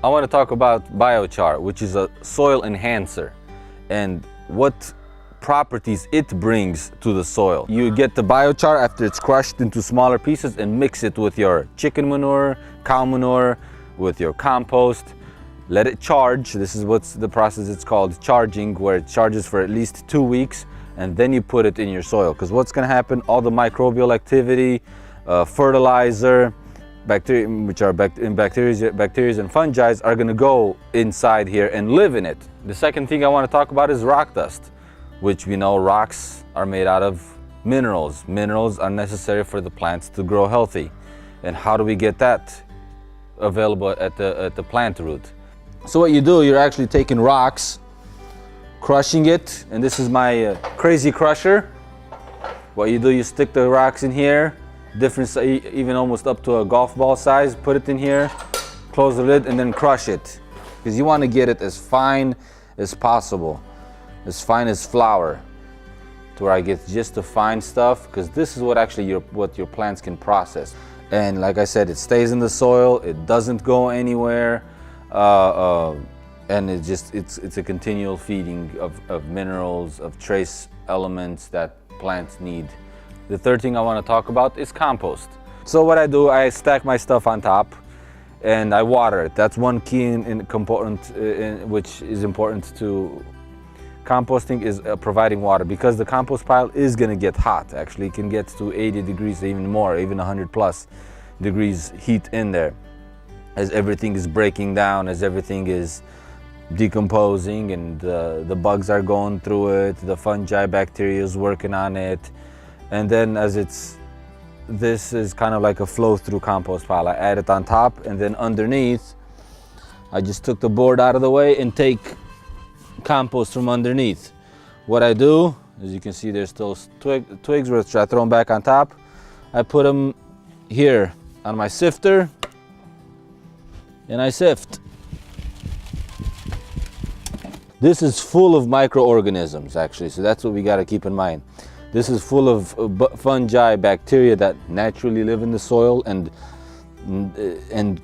I want to talk about biochar, which is a soil enhancer, and what properties it brings to the soil. You get the biochar after it's crushed into smaller pieces and mix it with your chicken manure, cow manure, with your compost. Let it charge. This is what's the process, it's called charging, where it charges for at least 2 weeks, and then you put it in your soil. Because what's going to happen, all the microbial activity, fertilizer, bacteria, which are bacteria and fungi, are going to go inside here and live in it. The second thing I want to talk about is rock dust, which we know rocks are made out of minerals. Minerals are necessary for the plants to grow healthy. And how do we get that available at the plant root? So what you do, you're actually taking rocks, crushing it, and this is my crazy crusher. What you do, you stick the rocks in here, different, even almost up to a golf ball size, put it in here, close the lid, and then crush it. Because you want to get it as fine as possible, as fine as flour, to where I get just the fine stuff, because this is what actually what your plants can process. And like I said, it stays in the soil, it doesn't go anywhere, and it's a continual feeding of minerals, of trace elements that plants need. The third thing I want to talk about is compost. So what I do, I stack my stuff on top and I water it. That's one key component which is important to composting, is providing water, because the compost pile is going to get hot. Actually, it can get to 80 degrees, even more, even 100 plus degrees heat in there, as everything is breaking down, as everything is decomposing, and the bugs are going through it, the fungi, bacteria is working on it. And then this is kind of like a flow through compost pile. I add it on top, and then underneath, I just took the board out of the way and take compost from underneath. What I do, as you can see, there's still twigs, which I throw them back on top. I put them here on my sifter, and I sift. This is full of microorganisms, actually, so that's what we got to keep in mind. This is full of fungi, bacteria that naturally live in the soil, and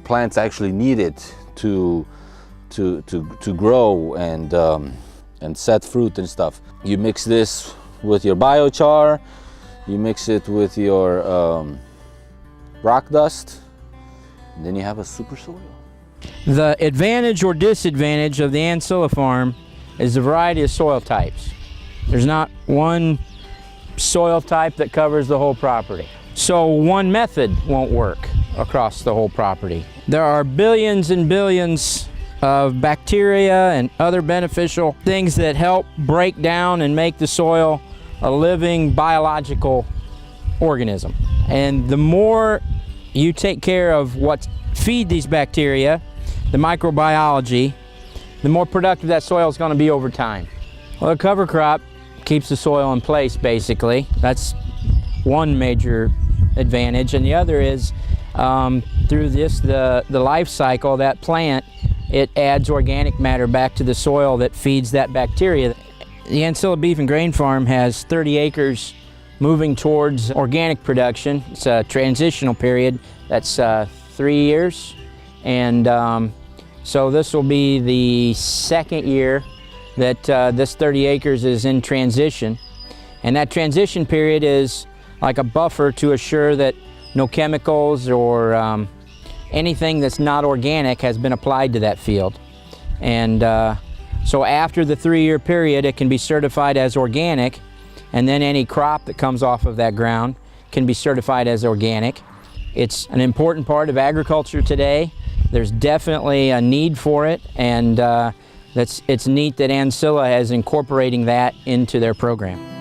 plants actually need it to grow and set fruit and stuff. You mix this with your biochar, you mix it with your rock dust, and then you have a super soil. The advantage or disadvantage of the Ancilla farm is the variety of soil types. There's not one soil type that covers the whole property. So one method won't work across the whole property. There are billions and billions of bacteria and other beneficial things that help break down and make the soil a living biological organism. And the more you take care of what feed these bacteria, the microbiology, the more productive that soil is going to be over time. Well, a cover crop keeps the soil in place, basically. That's one major advantage. And the other is through the life cycle of that plant, it adds organic matter back to the soil that feeds that bacteria. The Ancilla Beef and Grain Farm has 30 acres moving towards organic production. It's a transitional period. That's 3 years. And so this will be the second year that this 30 acres is in transition. And that transition period is like a buffer to assure that no chemicals or anything that's not organic has been applied to that field. And so after the 3-year period, it can be certified as organic, and then any crop that comes off of that ground can be certified as organic. It's an important part of agriculture today. There's definitely a need for it, and it's neat that Ancilla is incorporating that into their program.